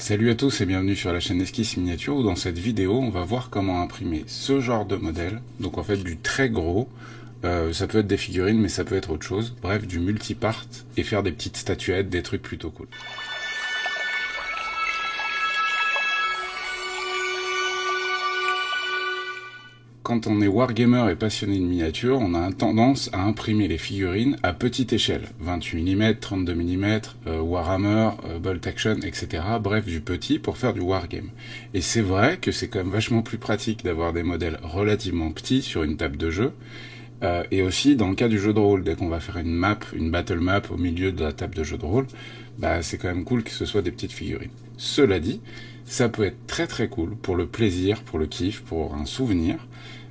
Salut à tous et bienvenue sur la chaîne Esquisse Miniature où dans cette vidéo on va voir comment imprimer ce genre de modèle, donc en fait du très gros, ça peut être des figurines mais ça peut être autre chose, bref du multipart et faire des petites statuettes, des trucs plutôt cool. Quand on est wargamer et passionné de miniatures, on a tendance à imprimer les figurines à petite échelle, 28 mm, 32 mm, Warhammer, Bolt Action, etc. Bref, du petit pour faire du wargame. Et c'est vrai que c'est quand même vachement plus pratique d'avoir des modèles relativement petits sur une table de jeu, et aussi dans le cas du jeu de rôle, dès qu'on va faire une map, une battle map au milieu de la table de jeu de rôle, bah c'est quand même cool que ce soit des petites figurines. Cela dit, ça peut être très très cool pour le plaisir, pour le kiff, pour un souvenir,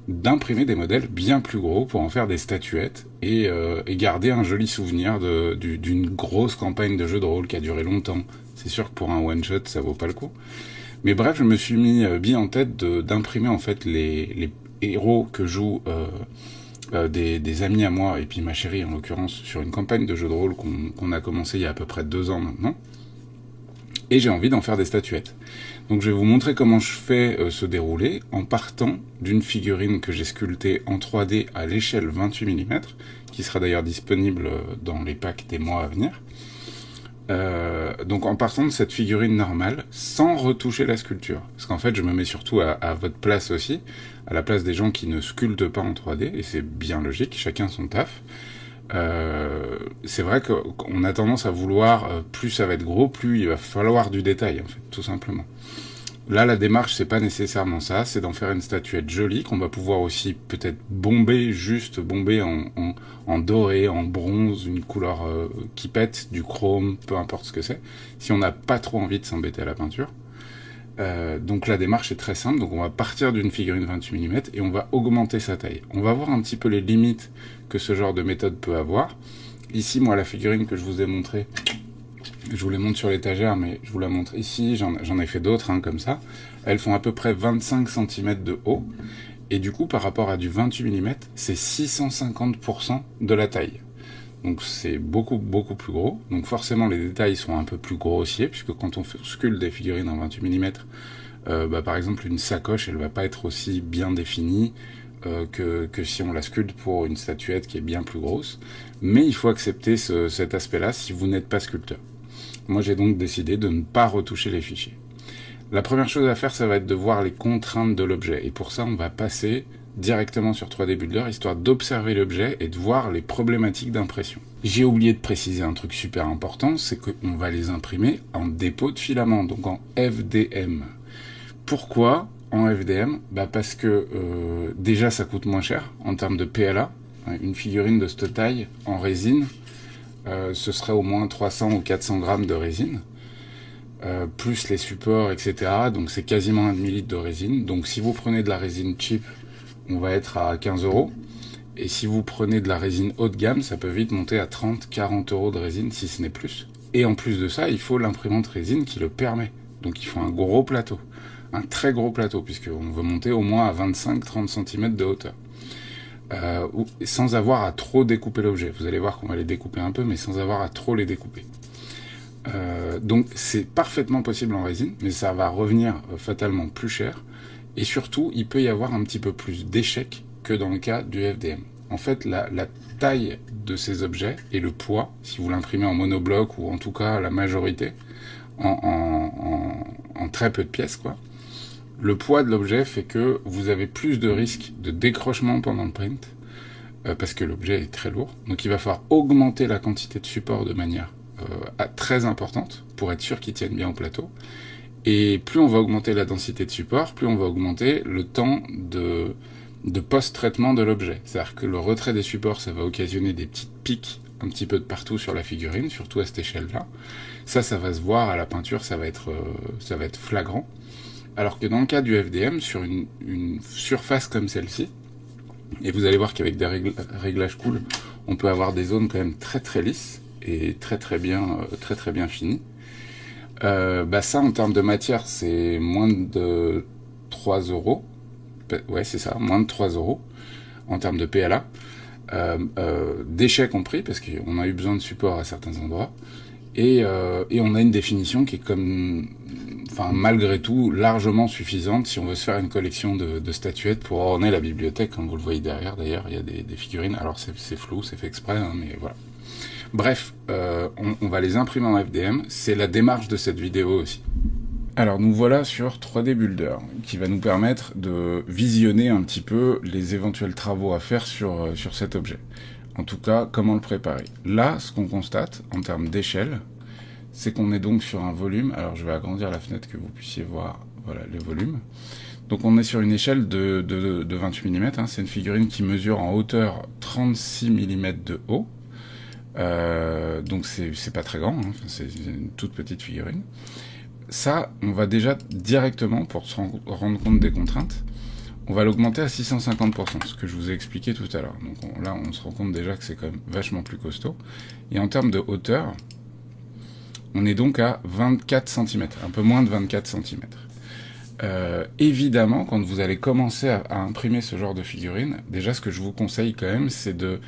d'imprimer des modèles bien plus gros pour en faire des statuettes et garder un joli souvenir d'une grosse campagne de jeu de rôle qui a duré longtemps. C'est sûr que pour un one shot ça vaut pas le coup. Mais bref, je me suis mis bien en tête d'imprimer en fait les héros que jouent des amis à moi et puis ma chérie en l'occurrence sur une campagne de jeu de rôle qu'on a commencé il y a à peu près 2 ans maintenant. Et j'ai envie d'en faire des statuettes. Donc je vais vous montrer comment je fais ce déroulé en partant d'une figurine que j'ai sculptée en 3D à l'échelle 28 mm, qui sera d'ailleurs disponible dans les packs des mois à venir. Donc en partant de cette figurine normale, sans retoucher la sculpture. Parce qu'en fait je me mets surtout à votre place aussi, à la place des gens qui ne sculptent pas en 3D, et c'est bien logique, chacun son taf. C'est vrai qu'on a tendance à vouloir, plus ça va être gros, plus il va falloir du détail, en fait, tout simplement. Là, la démarche, c'est pas nécessairement ça, c'est d'en faire une statuette jolie, qu'on va pouvoir aussi peut-être bomber, juste bomber en doré, en bronze, une couleur qui pète, du chrome, peu importe ce que c'est, si on n'a pas trop envie de s'embêter à la peinture. Donc la démarche est très simple, donc on va partir d'une figurine 28 mm et on va augmenter sa taille. On va voir un petit peu les limites que ce genre de méthode peut avoir. Ici, moi, la figurine que je vous ai montrée, je vous les montre sur l'étagère, mais je vous la montre ici, j'en ai fait d'autres, hein, comme ça. Elles font à peu près 25 cm de haut, et du coup, par rapport à du 28 mm, c'est 650% de la taille. Donc c'est beaucoup plus gros, donc forcément les détails sont un peu plus grossiers, puisque quand on sculpte des figurines en 28 mm, par exemple une sacoche, elle va pas être aussi bien définie que si on la sculpte pour une statuette qui est bien plus grosse, mais il faut accepter cet aspect-là si vous n'êtes pas sculpteur. Moi j'ai donc décidé de ne pas retoucher les fichiers. La première chose à faire, ça va être de voir les contraintes de l'objet, et pour ça on va passer directement sur 3D Builder, histoire d'observer l'objet et de voir les problématiques d'impression. J'ai oublié de préciser un truc super important, c'est qu'on va les imprimer en dépôt de filament, donc en FDM. Pourquoi en FDM ? Parce que déjà ça coûte moins cher en termes de PLA. Une figurine de cette taille en résine, ce serait au moins 300 ou 400 grammes de résine. Plus les supports, etc. Donc c'est quasiment un demi-litre de résine. Donc si vous prenez de la résine cheap, on va être à 15 €. Et si vous prenez de la résine haut de gamme, ça peut vite monter à 30-40 € de résine, si ce n'est plus. Et en plus de ça, il faut l'imprimante résine qui le permet. Donc il faut un gros plateau. Un très gros plateau, puisqu'on veut monter au moins à 25-30 cm de hauteur. Sans avoir à trop découper l'objet. Vous allez voir qu'on va les découper un peu, mais sans avoir à trop les découper. Donc c'est parfaitement possible en résine, mais ça va revenir fatalement plus cher. Et surtout, il peut y avoir un petit peu plus d'échecs que dans le cas du FDM. En fait, la taille de ces objets et le poids, si vous l'imprimez en monobloc ou en tout cas la majorité, en très peu de pièces, quoi, le poids de l'objet fait que vous avez plus de risques de décrochement pendant le print, parce que l'objet est très lourd. Donc il va falloir augmenter la quantité de support de manière très importante pour être sûr qu'il tienne bien au plateau. Et plus on va augmenter la densité de support, plus on va augmenter le temps de post-traitement de l'objet. C'est-à-dire que le retrait des supports, ça va occasionner des petites piques un petit peu de partout sur la figurine, surtout à cette échelle-là. Ça va se voir à la peinture, ça va être flagrant. Alors que dans le cas du FDM, sur une surface comme celle-ci, et vous allez voir qu'avec des réglages cool, on peut avoir des zones quand même très très lisses et très bien finies. Ça en termes de matière c'est moins de 3 €. Ouais c'est ça, moins de 3 € en termes de PLA. Déchets compris parce qu'on a eu besoin de support à certains endroits. Et on a une définition qui est comme enfin malgré tout largement suffisante si on veut se faire une collection de statuettes pour orner la bibliothèque, comme vous le voyez derrière. D'ailleurs, il y a des figurines. Alors c'est flou, c'est fait exprès, hein, mais voilà. Bref, on va les imprimer en FDM. C'est la démarche de cette vidéo aussi. Alors nous voilà sur 3D Builder, qui va nous permettre de visionner un petit peu les éventuels travaux à faire sur cet objet. En tout cas, comment le préparer. Là, ce qu'on constate en termes d'échelle, c'est qu'on est donc sur un volume. Alors je vais agrandir la fenêtre que vous puissiez voir, voilà, les volumes. Donc on est sur une échelle de 28 mm, hein. C'est une figurine qui mesure en hauteur 36 mm de haut. Donc c'est pas très grand, hein. C'est une toute petite figurine. Ça, on va déjà directement, pour se rendre compte des contraintes, on va l'augmenter à 650%, ce que je vous ai expliqué tout à l'heure. Donc là, on se rend compte déjà que c'est quand même vachement plus costaud. Et en termes de hauteur, on est donc à 24 cm, un peu moins de 24 cm. Évidemment, quand vous allez commencer à imprimer ce genre de figurine, déjà ce que je vous conseille quand même, c'est de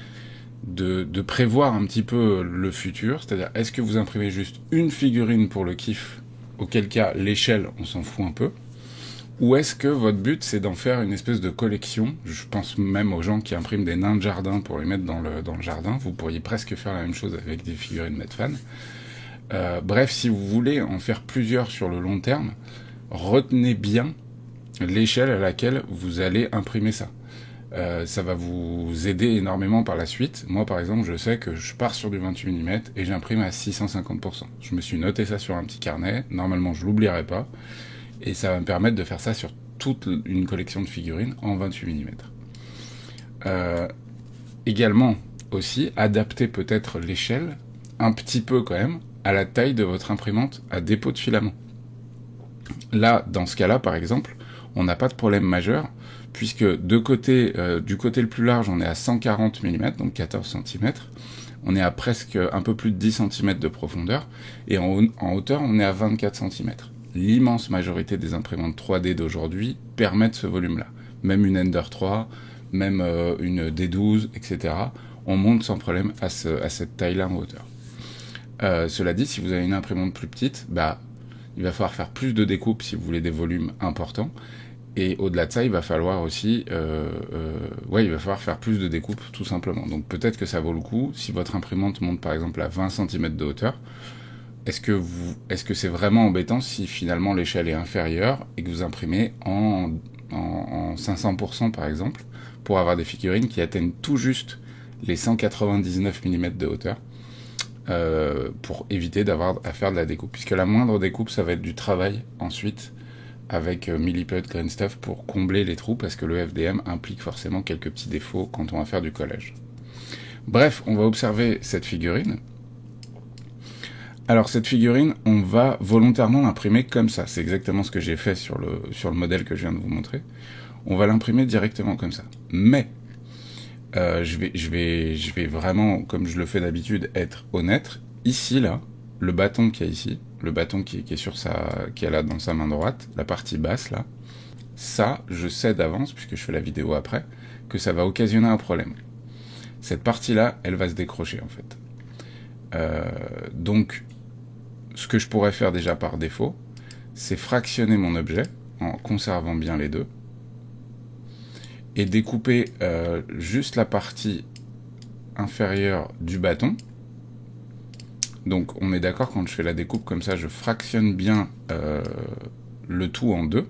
prévoir un petit peu le futur, c'est-à-dire est-ce que vous imprimez juste une figurine pour le kiff, auquel cas l'échelle on s'en fout un peu, ou est-ce que votre but c'est d'en faire une espèce de collection. Je pense même aux gens qui impriment des nains de jardin pour les mettre dans le jardin. Vous pourriez presque faire la même chose avec des figurines Medfan. Bref, si vous voulez en faire plusieurs sur le long terme, retenez bien l'échelle à laquelle vous allez imprimer ça. Ça va vous aider énormément par la suite. Moi, par exemple, je sais que je pars sur du 28 mm et j'imprime à 650%. Je me suis noté ça sur un petit carnet. Normalement, je l'oublierai pas. Et ça va me permettre de faire ça sur toute une collection de figurines en 28 mm. Également, aussi, adapter peut-être l'échelle un petit peu quand même à la taille de votre imprimante à dépôt de filament. Là, dans ce cas-là, par exemple, on n'a pas de problème majeur, puisque du côté le plus large, on est à 140 mm, donc 14 cm. On est à presque un peu plus de 10 cm de profondeur, et en hauteur, on est à 24 cm. L'immense majorité des imprimantes 3D d'aujourd'hui permettent ce volume-là. Même une Ender 3, même une D12, etc. On monte sans problème à cette taille-là en hauteur. Cela dit, si vous avez une imprimante plus petite, il va falloir faire plus de découpes si vous voulez des volumes importants. Et au-delà de ça, il va falloir aussi, il va falloir faire plus de découpes, tout simplement. Donc peut-être que ça vaut le coup, si votre imprimante monte par exemple à 20 cm de hauteur, est-ce que c'est vraiment embêtant si finalement l'échelle est inférieure et que vous imprimez en 500% par exemple, pour avoir des figurines qui atteignent tout juste les 199 mm de hauteur, pour éviter d'avoir à faire de la découpe. Puisque la moindre découpe, ça va être du travail ensuite, avec Milliput, Green Stuff pour combler les trous, parce que le FDM implique forcément quelques petits défauts quand on va faire du collage. Bref, on va observer cette figurine. Alors cette figurine, on va volontairement l'imprimer comme ça. C'est exactement ce que j'ai fait sur le modèle que je viens de vous montrer. On va l'imprimer directement comme ça. Mais je vais vraiment, comme je le fais d'habitude, être honnête. Ici, là, le bâton qu'il y a ici, le bâton qui est là dans sa main droite, la partie basse là, ça, je sais d'avance, puisque je fais la vidéo après, que ça va occasionner un problème. Cette partie-là, elle va se décrocher en fait. Donc, ce que je pourrais faire déjà par défaut, c'est fractionner mon objet en conservant bien les deux et découper juste la partie inférieure du bâton. Donc on est d'accord, quand je fais la découpe comme ça, je fractionne bien le tout en deux.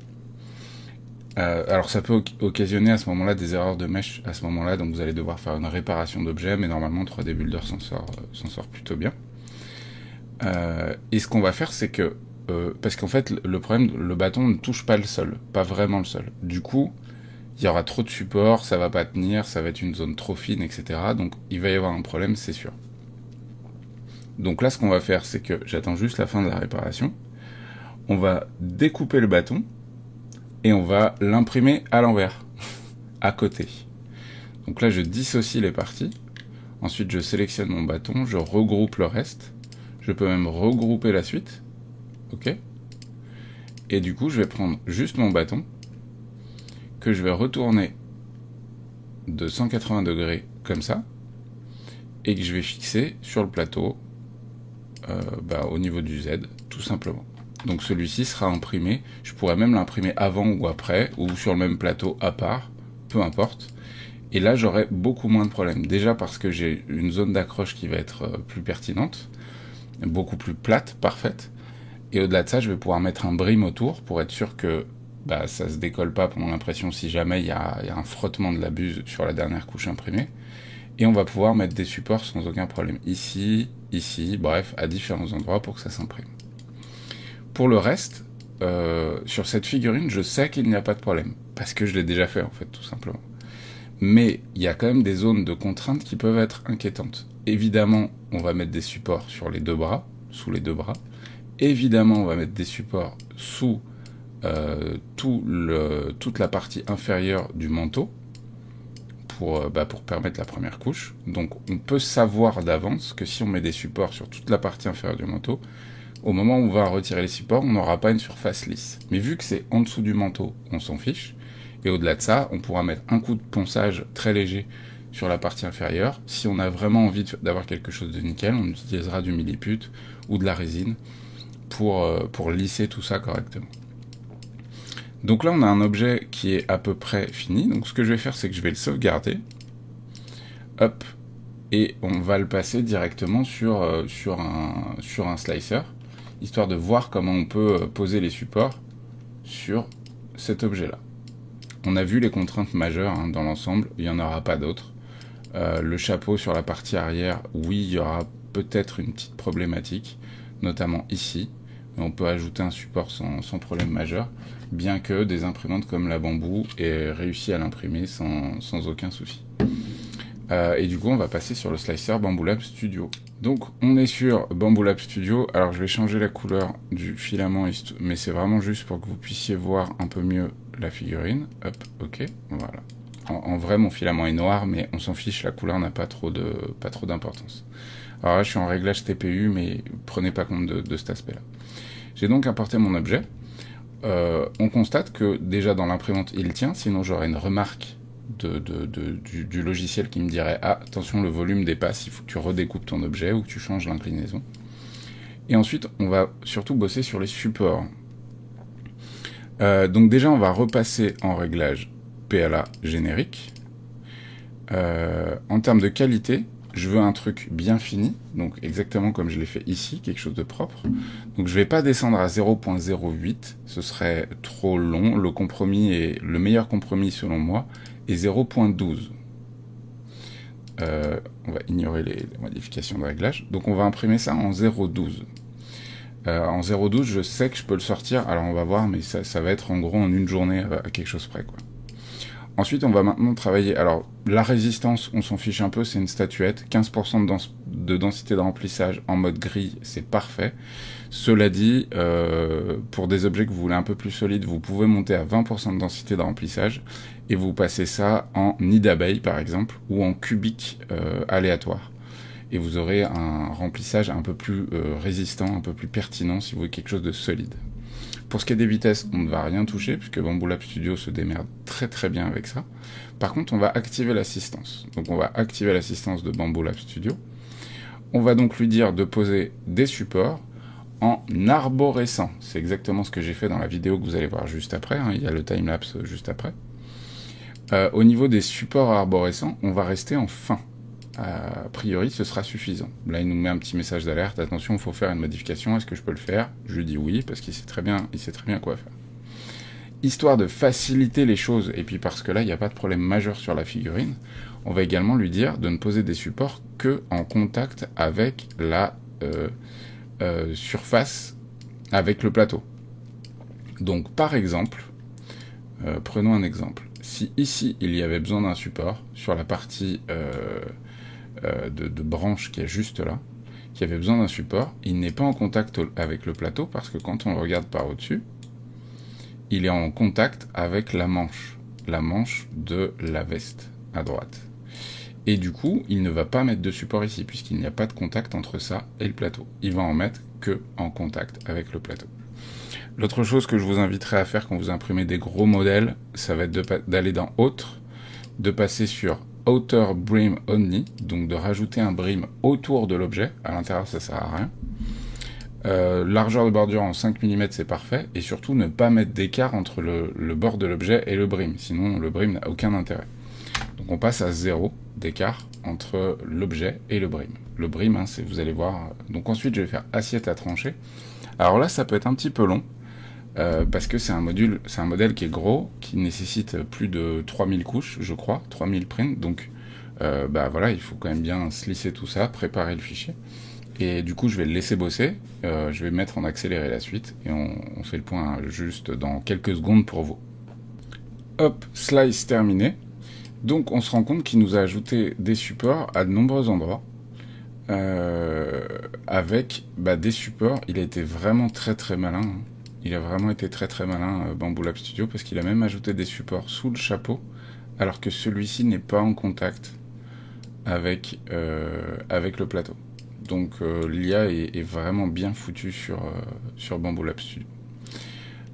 Alors ça peut occasionner à ce moment-là des erreurs de mèche à ce moment-là, donc vous allez devoir faire une réparation d'objet, mais normalement 3D Builder s'en sort plutôt bien. Et ce qu'on va faire, c'est que parce qu'en fait le problème, le bâton ne touche pas le sol, pas vraiment le sol. Du coup, il y aura trop de support, ça va pas tenir, ça va être une zone trop fine, etc. Donc il va y avoir un problème, c'est sûr. Donc là, ce qu'on va faire, c'est que j'attends juste la fin de la réparation. On va découper le bâton et on va l'imprimer à l'envers, à côté. Donc là, je dissocie les parties. Ensuite, je sélectionne mon bâton, je regroupe le reste. Je peux même regrouper la suite. Ok. Et du coup, je vais prendre juste mon bâton, que je vais retourner de 180 degrés comme ça, et que je vais fixer sur le plateau au niveau du Z, tout simplement. Donc celui-ci sera imprimé, je pourrais même l'imprimer avant ou après, ou sur le même plateau à part, peu importe. Et là, j'aurai beaucoup moins de problèmes. Déjà parce que j'ai une zone d'accroche qui va être plus pertinente, beaucoup plus plate, parfaite. Et au-delà de ça, je vais pouvoir mettre un brim autour pour être sûr que ça se décolle pas pendant l'impression si jamais il y a un frottement de la buse sur la dernière couche imprimée. Et on va pouvoir mettre des supports sans aucun problème. Ici, ici, bref, à différents endroits pour que ça s'imprime. Pour le reste, sur cette figurine, je sais qu'il n'y a pas de problème. Parce que je l'ai déjà fait, en fait, tout simplement. Mais il y a quand même des zones de contrainte qui peuvent être inquiétantes. Évidemment, on va mettre des supports sur les deux bras, sous les deux bras. Évidemment, on va mettre des supports sous toute la partie inférieure du manteau pour permettre la première couche. Donc on peut savoir d'avance que si on met des supports sur toute la partie inférieure du manteau, au moment où on va retirer les supports, on n'aura pas une surface lisse. Mais vu que c'est en dessous du manteau, on s'en fiche. Et au-delà de ça, on pourra mettre un coup de ponçage très léger sur la partie inférieure. Si on a vraiment envie d'avoir quelque chose de nickel, on utilisera du milliput ou de la résine pour lisser tout ça correctement. Donc là, on a un objet qui est à peu près fini. Donc ce que je vais faire, c'est que je vais le sauvegarder. Hop. Et on va le passer directement sur un slicer, histoire de voir comment on peut poser les supports sur cet objet-là. On a vu les contraintes majeures dans l'ensemble, il n'y en aura pas d'autres. Le chapeau sur la partie arrière, oui, il y aura peut-être une petite problématique, notamment ici. Mais on peut ajouter un support sans problème majeur, bien que des imprimantes comme la Bamboo aient réussi à l'imprimer sans aucun souci. Et du coup, on va passer sur le slicer Bambu Lab Studio. Donc, on est sur Bambu Lab Studio. Alors, je vais changer la couleur du filament, mais c'est vraiment juste pour que vous puissiez voir un peu mieux la figurine. Hop, ok, voilà. En vrai, mon filament est noir, mais on s'en fiche, la couleur n'a pas trop d'importance. Alors là, je suis en réglage TPU, mais prenez pas compte de cet aspect-là. J'ai donc importé mon objet. On constate que déjà dans l'imprimante, il tient, sinon j'aurais une remarque du logiciel qui me dirait « Ah, attention, le volume dépasse, il faut que tu redécoupes ton objet ou que tu changes l'inclinaison. » Et ensuite, on va surtout bosser sur les supports. Donc déjà, on va repasser en réglage PLA générique. En termes de qualité, je veux un truc bien fini, donc exactement comme je l'ai fait ici, quelque chose de propre. Donc je vais pas descendre à 0.08, ce serait trop long. Le meilleur compromis selon moi est 0.12. On va ignorer les modifications de réglage. Donc on va imprimer ça en 0.12. En 0.12, je sais que je peux le sortir, alors on va voir, mais ça va être en gros en une journée à quelque chose près, quoi. Ensuite, on va maintenant travailler. Alors, la résistance, on s'en fiche un peu, c'est une statuette. 15% de densité de remplissage en mode gris, c'est parfait. Cela dit, pour des objets que vous voulez un peu plus solides, vous pouvez monter à 20% de densité de remplissage et vous passez ça en nid d'abeille, par exemple, ou en cubique aléatoire. Et vous aurez un remplissage un peu plus résistant, un peu plus pertinent si vous voulez quelque chose de solide. Pour ce qui est des vitesses, on ne va rien toucher, puisque Bambu Lab Studio se démerde très très bien avec ça. Par contre, on va activer l'assistance. Donc on va activer l'assistance de Bambu Lab Studio. On va donc lui dire de poser des supports en arborescent. C'est exactement ce que j'ai fait dans la vidéo que vous allez voir juste après. Il y a le timelapse juste après. Au niveau des supports arborescents, on va rester en fin. A priori, ce sera suffisant. Là, il nous met un petit message d'alerte. Attention, il faut faire une modification. Est-ce que je peux le faire? Je lui dis oui, parce qu'il sait très bien quoi faire. Histoire de faciliter les choses, et puis parce que là, il n'y a pas de problème majeur sur la figurine, on va également lui dire de ne poser des supports que en contact avec la surface, avec le plateau. Donc, par exemple, prenons un exemple. Si ici, il y avait besoin d'un support sur la partie de branche qui est juste là, qui avait besoin d'un support, il n'est pas en contact avec le plateau parce que quand on le regarde par au-dessus, il est en contact avec la manche de la veste à droite. Et du coup, il ne va pas mettre de support ici puisqu'il n'y a pas de contact entre ça et le plateau. Il va en mettre que en contact avec le plateau. L'autre chose que je vous inviterai à faire quand vous imprimez des gros modèles, ça va être d'aller dans Autre, de passer sur Outer Brim Only, donc de rajouter un brim autour de l'objet. À l'intérieur, ça sert à rien. Largeur de bordure en 5 mm, c'est parfait, et surtout ne pas mettre d'écart entre le bord de l'objet et le brim, sinon le brim n'a aucun intérêt. Donc on passe à 0 d'écart entre l'objet et le brim. Le brim, hein, vous allez voir. Donc ensuite, je vais faire assiette à trancher. Alors là, ça peut être un petit peu long, parce que c'est un modèle qui est gros, qui nécessite plus de 3000 couches, je crois, 3000 prints. Donc voilà, il faut quand même bien slisser tout ça, préparer le fichier. Et du coup, je vais le laisser bosser, je vais mettre en accéléré la suite, et on fait le point juste dans quelques secondes pour vous. Hop, slice terminé. Donc on se rend compte qu'il nous a ajouté des supports à de nombreux endroits, avec des supports. Il a été vraiment très très malin, hein. Il a vraiment été très très malin, Bambu Lab Studio, parce qu'il a même ajouté des supports sous le chapeau, alors que celui-ci n'est pas en contact avec le plateau. Donc l'IA est vraiment bien foutue sur Bambu Lab Studio.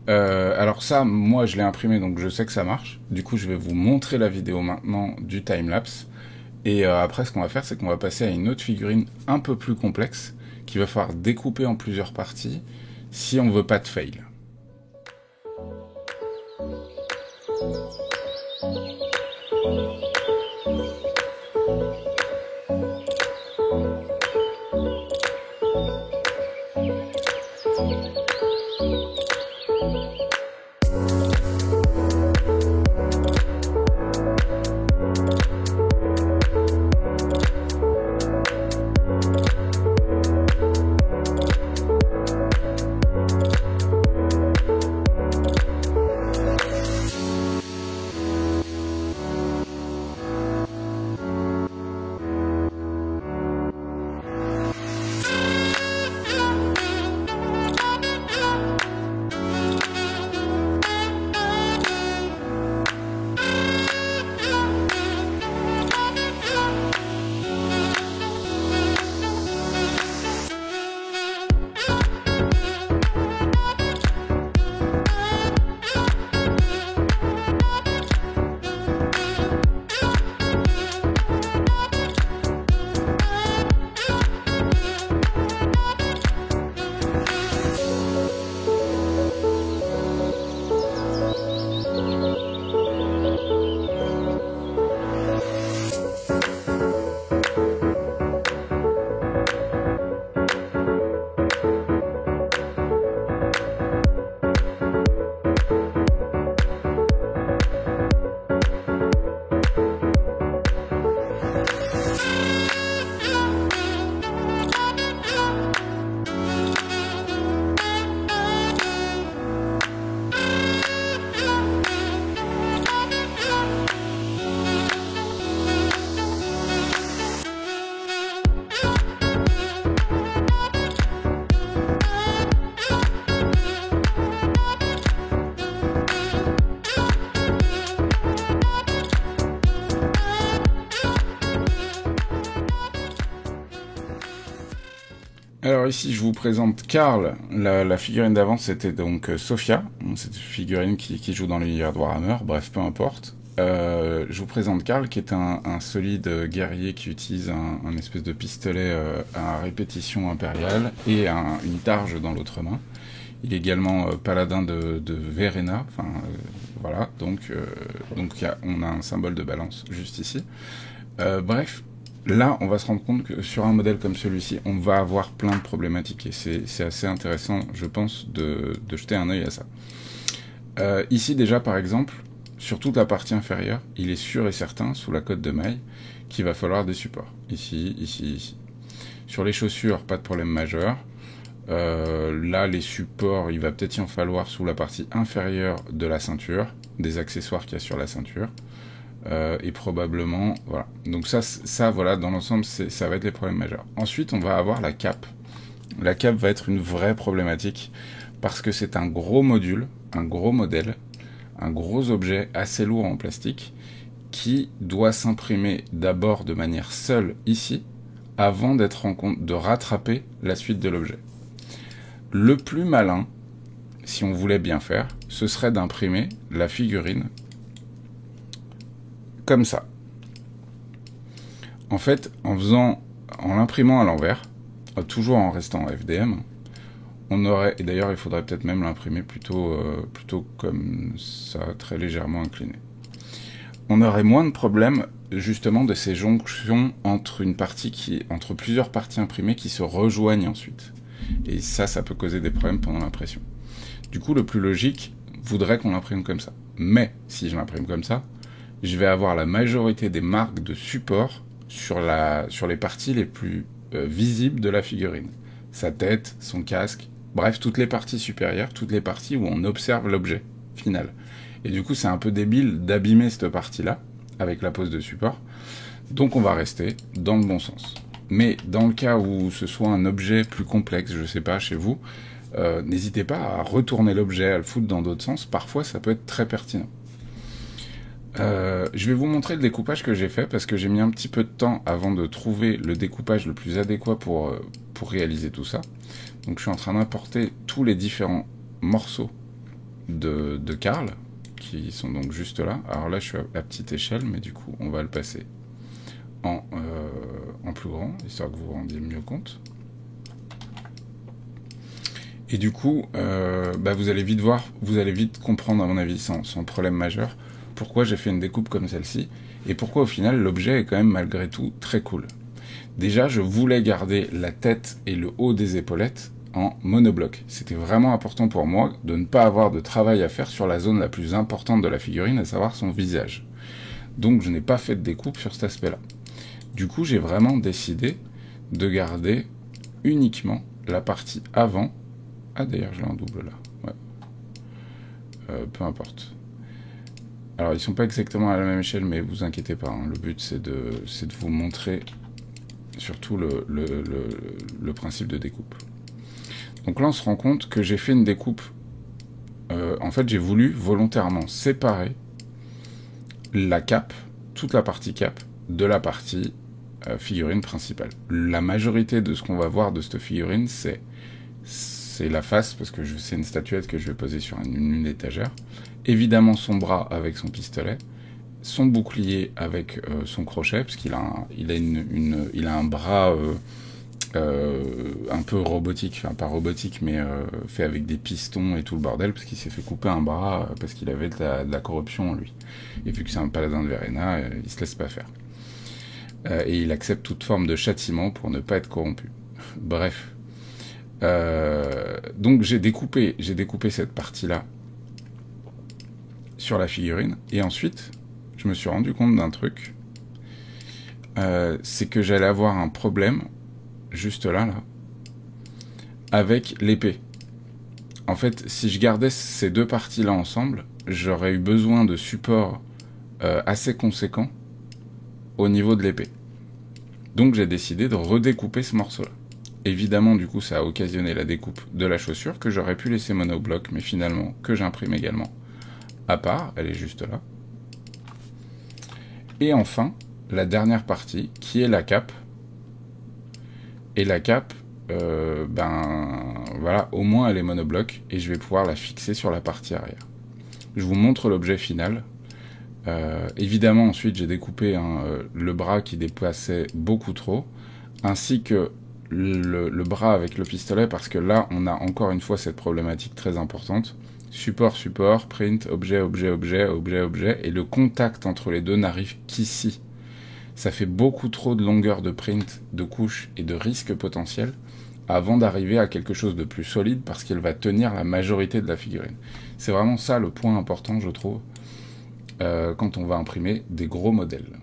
Alors ça, moi je l'ai imprimé, donc je sais que ça marche. Du coup, je vais vous montrer la vidéo maintenant du timelapse. Et après, ce qu'on va faire, c'est qu'on va passer à une autre figurine un peu plus complexe, qu'il va falloir découper en plusieurs parties, si on veut pas de fail. Alors ici, je vous présente Karl. La figurine d'avant, c'était donc Sophia, cette figurine qui joue dans l'univers de Warhammer, bref, peu importe. Je vous présente Karl, qui est un solide guerrier qui utilise un espèce de pistolet à répétition impériale et une targe dans l'autre main. Il est également paladin de Verena, enfin voilà, donc on a un symbole de balance juste ici. Bref. Là, on va se rendre compte que sur un modèle comme celui-ci, on va avoir plein de problématiques. Et c'est assez intéressant, je pense, de jeter un œil à ça. Ici, déjà, par exemple, sur toute la partie inférieure, il est sûr et certain, sous la cote de maille, qu'il va falloir des supports. Ici, ici, ici. Sur les chaussures, pas de problème majeur. Là, les supports, il va peut-être y en falloir sous la partie inférieure de la ceinture, des accessoires qu'il y a sur la ceinture. Et probablement, voilà. Donc ça voilà, dans l'ensemble, ça va être les problèmes majeurs. Ensuite, on va avoir la cape. La cape va être une vraie problématique, parce que c'est un gros module, un gros modèle, un gros objet assez lourd en plastique, qui doit s'imprimer d'abord de manière seule ici, avant de rattraper la suite de l'objet. Le plus malin, si on voulait bien faire, ce serait d'imprimer la figurine comme ça. En fait, en l'imprimant à l'envers, toujours en restant en FDM, et d'ailleurs il faudrait peut-être même l'imprimer plutôt comme ça, très légèrement incliné. On aurait moins de problèmes justement de ces jonctions entre plusieurs parties imprimées qui se rejoignent ensuite. Et ça peut causer des problèmes pendant l'impression. Du coup, le plus logique voudrait qu'on l'imprime comme ça. Mais si je l'imprime comme ça, je vais avoir la majorité des marques de support sur les parties les plus visibles de la figurine. Sa tête, son casque, bref, toutes les parties supérieures, toutes les parties où on observe l'objet final. Et du coup, c'est un peu débile d'abîmer cette partie-là avec la pose de support. Donc on va rester dans le bon sens. Mais dans le cas où ce soit un objet plus complexe, je sais pas, chez vous, n'hésitez pas à retourner l'objet, à le foutre dans d'autres sens. Parfois, ça peut être très pertinent. Je vais vous montrer le découpage que j'ai fait parce que j'ai mis un petit peu de temps avant de trouver le découpage le plus adéquat pour réaliser tout ça. Donc je suis en train d'importer tous les différents morceaux de Carl qui sont donc juste là. Alors là je suis à petite échelle, mais du coup on va le passer en plus grand, histoire que vous vous rendiez mieux compte. Et du coup, vous allez vite comprendre, à mon avis, sans problème majeur, pourquoi j'ai fait une découpe comme celle-ci, et pourquoi au final l'objet est quand même malgré tout très cool. Déjà, je voulais garder la tête et le haut des épaulettes en monobloc. C'était vraiment important pour moi de ne pas avoir de travail à faire sur la zone la plus importante de la figurine, à savoir son visage. Donc je n'ai pas fait de découpe sur cet aspect-là. Du coup, j'ai vraiment décidé de garder uniquement la partie avant. Ah d'ailleurs, je l'ai en double là. Ouais. Peu importe. Alors, ils sont pas exactement à la même échelle, mais vous inquiétez pas. Hein. Le but, c'est de vous montrer surtout le principe de découpe. Donc là, on se rend compte que j'ai fait une découpe. En fait, j'ai voulu volontairement séparer la cape, toute la partie cape, de la partie figurine principale. La majorité de ce qu'on va voir de cette figurine, c'est la face, parce que c'est une statuette que je vais poser sur une étagère. Évidemment, son bras avec son pistolet, son bouclier avec son crochet, parce qu'il a un bras un peu robotique, enfin pas robotique, mais fait avec des pistons et tout le bordel, parce qu'il s'est fait couper un bras parce qu'il avait de la corruption en lui. Et vu que c'est un paladin de Verena, il se laisse pas faire. Et il accepte toute forme de châtiment pour ne pas être corrompu. Bref. Donc j'ai découpé cette partie-là sur la figurine, et ensuite je me suis rendu compte d'un truc, c'est que j'allais avoir un problème juste là avec l'épée. En fait, si je gardais ces deux parties-là ensemble, j'aurais eu besoin de supports assez conséquents au niveau de l'épée. Donc j'ai décidé de redécouper ce morceau-là. Évidemment, du coup, ça a occasionné la découpe de la chaussure que j'aurais pu laisser monobloc, mais finalement que j'imprime également à part, elle est juste là. Et enfin, la dernière partie, qui est la cape. Et la cape, voilà, au moins elle est monobloc, et je vais pouvoir la fixer sur la partie arrière. Je vous montre l'objet final. Évidemment, ensuite, j'ai découpé le bras qui dépassait beaucoup trop, ainsi que le bras avec le pistolet, parce que là, on a encore une fois cette problématique très importante. Support, print, objet, et le contact entre les deux n'arrive qu'ici. Ça fait beaucoup trop de longueur de print, de couches et de risques potentiels avant d'arriver à quelque chose de plus solide, parce qu'elle va tenir la majorité de la figurine. C'est vraiment ça le point important, je trouve, quand on va imprimer des gros modèles.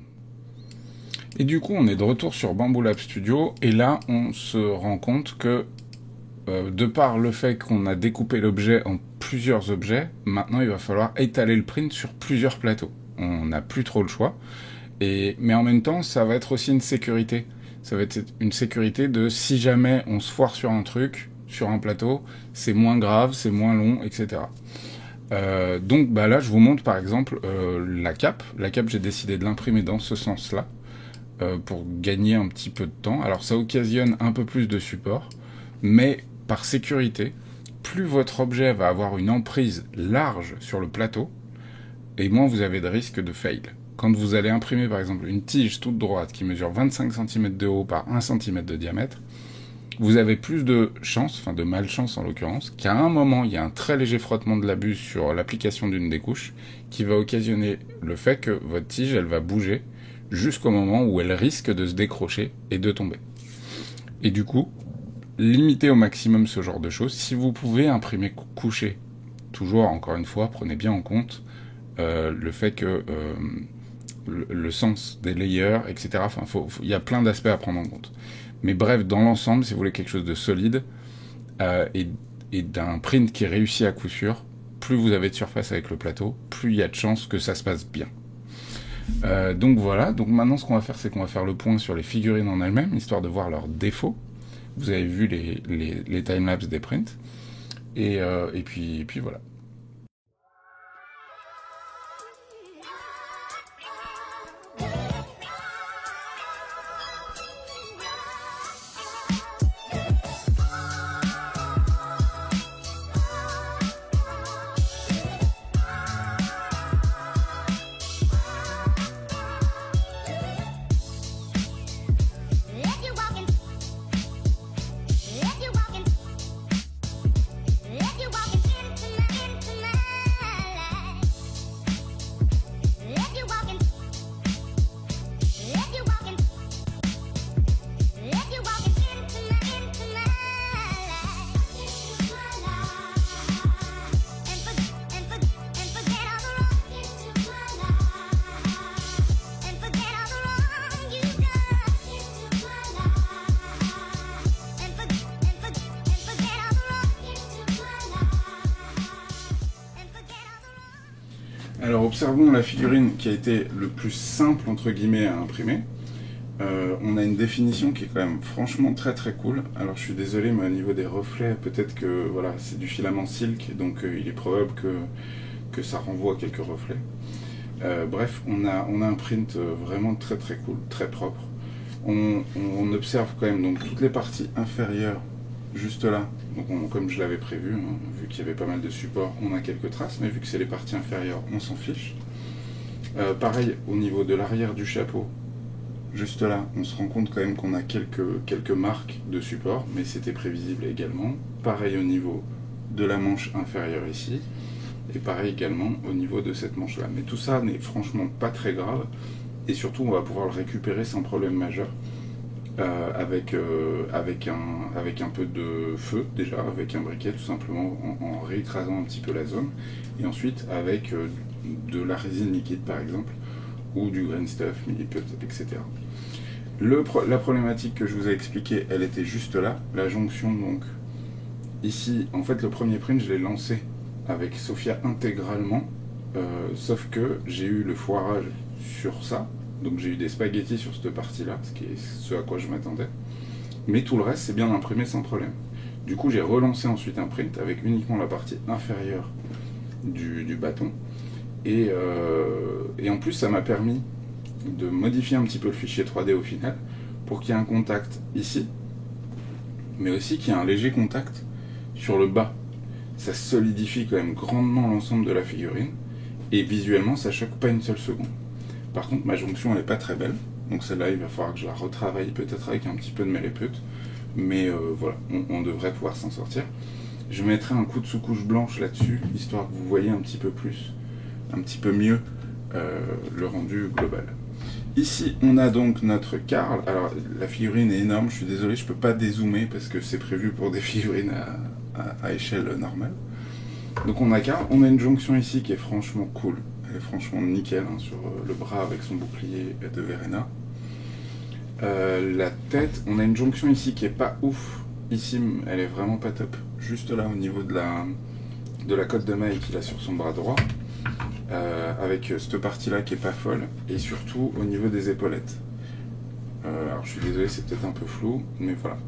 Et du coup, on est de retour sur Bambu Lab Studio, et là, on se rend compte que, de par le fait qu'on a découpé l'objet en plusieurs objets, maintenant il va falloir étaler le print sur plusieurs plateaux. On n'a plus trop le choix, mais en même temps, ça va être aussi une sécurité. Ça va être une sécurité de si jamais on se foire sur un truc, sur un plateau, c'est moins grave, c'est moins long, etc. Donc là, je vous montre par exemple la cape. La cape, j'ai décidé de l'imprimer dans ce sens-là, pour gagner un petit peu de temps. Alors ça occasionne un peu plus de support, mais par sécurité, plus votre objet va avoir une emprise large sur le plateau, et moins vous avez de risque de fail. Quand vous allez imprimer par exemple une tige toute droite qui mesure 25 cm de haut par 1 cm de diamètre, vous avez plus de chance, enfin de malchance en l'occurrence, qu'à un moment, il y a un très léger frottement de la buse sur l'application d'une des couches qui va occasionner le fait que votre tige, elle va bouger jusqu'au moment où elle risque de se décrocher et de tomber. Et du coup, limitez au maximum ce genre de choses. Si vous pouvez imprimer couché, toujours, encore une fois, prenez bien en compte le fait que le sens des layers, etc. Enfin, il y a plein d'aspects à prendre en compte. Mais bref, dans l'ensemble, si vous voulez quelque chose de solide et d'un print qui réussit à coup sûr, plus vous avez de surface avec le plateau, plus il y a de chances que ça se passe bien. Donc voilà, donc maintenant ce qu'on va faire, c'est qu'on va faire le point sur les figurines en elles-mêmes, histoire de voir leurs défauts. Vous avez vu les timelapses des prints. Et puis voilà. Alors observons la figurine qui a été le plus simple entre guillemets à imprimer. On a une définition qui est quand même franchement très très cool. Alors je suis désolé, mais au niveau des reflets, peut-être que voilà, c'est du filament silk, donc il est probable que ça renvoie à quelques reflets. Bref, on a un print vraiment très très cool, très propre. On observe quand même donc toutes les parties inférieures juste là, donc comme je l'avais prévu, hein, vu qu'il y avait pas mal de supports, on a quelques traces, mais vu que c'est les parties inférieures, on s'en fiche. Pareil au niveau de l'arrière du chapeau, juste là, on se rend compte quand même qu'on a quelques marques de support, mais c'était prévisible également. Pareil au niveau de la manche inférieure ici, et pareil également au niveau de cette manche là. Mais tout ça n'est franchement pas très grave, et surtout on va pouvoir le récupérer sans problème majeur. Avec un peu de feu déjà, avec un briquet tout simplement, en réécrasant un petit peu la zone, et ensuite avec de la résine liquide par exemple, ou du grain stuff, milliput, etc. La problématique que je vous ai expliquée, elle était juste là, la jonction donc ici, en fait le premier print je l'ai lancé avec Sophia intégralement, sauf que j'ai eu le foirage sur ça. Donc j'ai eu des spaghettis sur cette partie-là, ce qui est ce à quoi je m'attendais. Mais tout le reste, c'est bien imprimé sans problème. Du coup, j'ai relancé ensuite un print avec uniquement la partie inférieure du bâton. Et en plus, ça m'a permis de modifier un petit peu le fichier 3D au final, pour qu'il y ait un contact ici, mais aussi qu'il y ait un léger contact sur le bas. Ça solidifie quand même grandement l'ensemble de la figurine, et visuellement, ça choque pas une seule seconde. Par contre, ma jonction, elle n'est pas très belle. Donc celle-là, il va falloir que je la retravaille peut-être avec un petit peu de milliput. Mais voilà, on devrait pouvoir s'en sortir. Je mettrai un coup de sous-couche blanche là-dessus, histoire que vous voyez un petit peu plus, un petit peu mieux le rendu global. Ici, on a donc notre Carl. Alors, la figurine est énorme, je suis désolé, je ne peux pas dézoomer parce que c'est prévu pour des figurines à échelle normale. Donc on a Carl, on a une jonction ici qui est franchement cool. Elle est franchement nickel, hein, sur le bras avec son bouclier de Verena. La tête, on a une jonction ici qui est pas ouf. Ici, elle est vraiment pas top. Juste là, au niveau de la cotte de maille qu'il a sur son bras droit. Avec cette partie-là qui est pas folle. Et surtout au niveau des épaulettes. Alors je suis désolé, c'est peut-être un peu flou, mais voilà.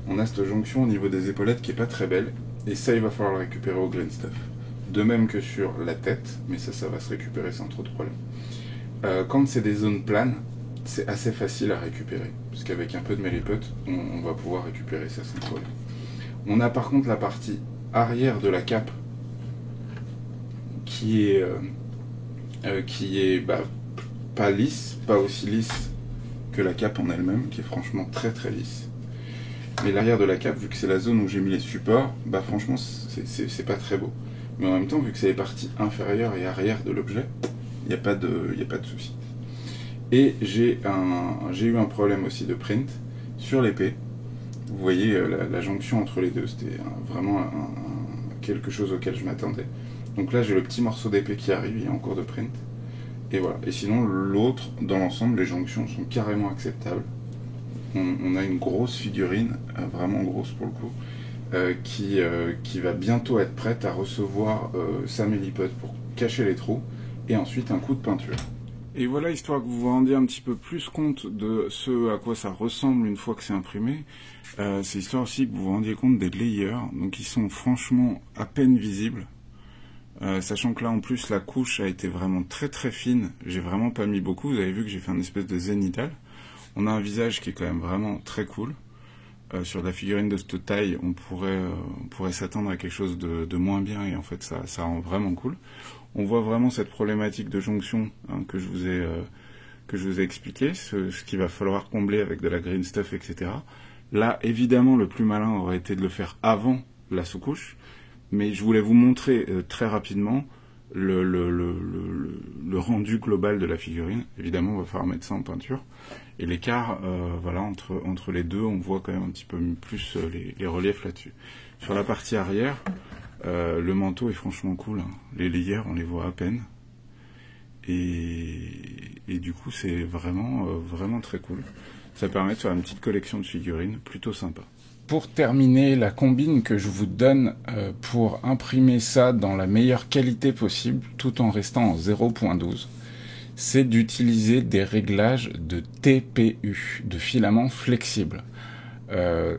On a cette jonction au niveau des épaulettes qui est pas très belle. Et ça, il va falloir le récupérer au grain stuff. De même que sur la tête, mais ça va se récupérer sans trop de problème. Quand c'est des zones planes, c'est assez facile à récupérer, parce qu'avec un peu de milliput, on va pouvoir récupérer ça sans problème. On a par contre la partie arrière de la cape qui est pas lisse, pas aussi lisse que la cape en elle-même, qui est franchement très très lisse. Mais l'arrière de la cape, vu que c'est la zone où j'ai mis les supports, bah franchement c'est pas très beau. Mais en même temps, vu que c'est les parties inférieures et arrière de l'objet, il n'y a pas de souci. Et j'ai eu un problème aussi de print sur l'épée. Vous voyez la jonction entre les deux, c'était vraiment quelque chose auquel je m'attendais. Donc là j'ai le petit morceau d'épée qui arrive, il est en cours de print. Et voilà. Et sinon l'autre, dans l'ensemble, les jonctions sont carrément acceptables. On a une grosse figurine, vraiment grosse pour le coup, qui va bientôt être prête à recevoir sa mélipode pour cacher les trous, et ensuite un coup de peinture. Et voilà, histoire que vous vous rendiez un petit peu plus compte de ce à quoi ça ressemble une fois que c'est imprimé, c'est histoire aussi que vous vous rendiez compte des layers, donc ils sont franchement à peine visibles, sachant que là en plus la couche a été vraiment très très fine, j'ai vraiment pas mis beaucoup, vous avez vu que j'ai fait un espèce de zénithal. On a un visage qui est quand même vraiment très cool. Sur la figurine de cette taille, on pourrait s'attendre à quelque chose de moins bien, et en fait ça rend vraiment cool. On voit vraiment cette problématique de jonction que je vous ai expliqué, ce qu'il va falloir combler avec de la green stuff, etc. Là, évidemment, le plus malin aurait été de le faire avant la sous-couche, mais je voulais vous montrer très rapidement le rendu global de la figurine. Évidemment, on va falloir mettre ça en peinture. Et l'écart, voilà, entre les deux, on voit quand même un petit peu plus les reliefs là-dessus. Sur la partie arrière, le manteau est franchement cool, hein. Les layers, on les voit à peine. Et du coup, c'est vraiment très cool. Ça permet de faire une petite collection de figurines plutôt sympa. Pour terminer, la combine que je vous donne pour imprimer ça dans la meilleure qualité possible, tout en restant en 0.12, c'est d'utiliser des réglages de TPU, de filaments flexibles.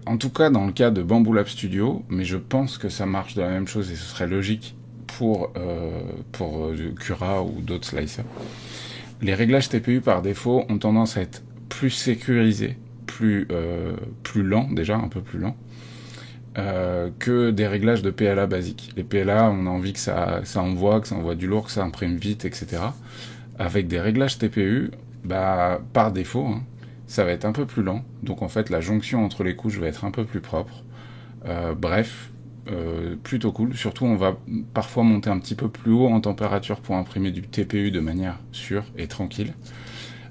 En tout cas dans le cas de Bambu Lab Studio, mais je pense que ça marche de la même chose et ce serait logique pour Cura ou d'autres slicers. Les réglages TPU par défaut ont tendance à être plus sécurisés, plus lents déjà, un peu plus lents, que des réglages de PLA basiques. Les PLA, on a envie que ça envoie du lourd, que ça imprime vite, etc. Avec des réglages TPU, bah, par défaut, hein, ça va être un peu plus lent, donc en fait la jonction entre les couches va être un peu plus propre. Bref, plutôt cool. Surtout on va parfois monter un petit peu plus haut en température pour imprimer du TPU de manière sûre et tranquille.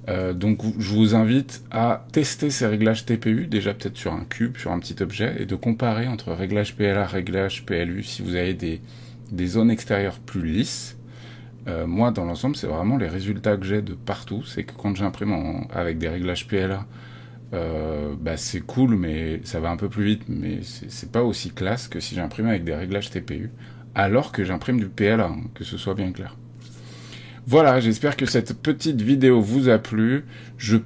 Donc je vous invite à tester ces réglages TPU, déjà peut-être sur un cube, sur un petit objet, et de comparer entre réglage PLA, réglage PLU, si vous avez des zones extérieures plus lisses. Moi, dans l'ensemble, c'est vraiment les résultats que j'ai de partout. C'est que quand j'imprime avec des réglages PLA, bah, c'est cool, mais ça va un peu plus vite, mais c'est pas aussi classe que si j'imprime avec des réglages TPU, alors que j'imprime du PLA, hein, que ce soit bien clair. Voilà, j'espère que cette petite vidéo vous a plu. Je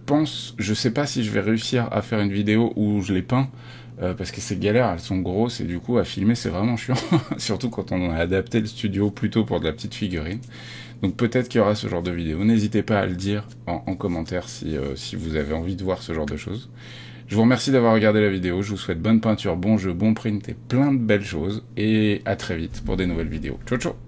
sais pas si je vais réussir à faire une vidéo où je les peins, parce que c'est galère, elles sont grosses et du coup à filmer c'est vraiment chiant, surtout quand on a adapté le studio plutôt pour de la petite figurine. Donc peut-être qu'il y aura ce genre de vidéo. N'hésitez pas à le dire en commentaire si vous avez envie de voir ce genre de choses. Je vous remercie d'avoir regardé la vidéo, je vous souhaite bonne peinture, bon jeu, bon print et plein de belles choses, et à très vite pour des nouvelles vidéos. Ciao ciao.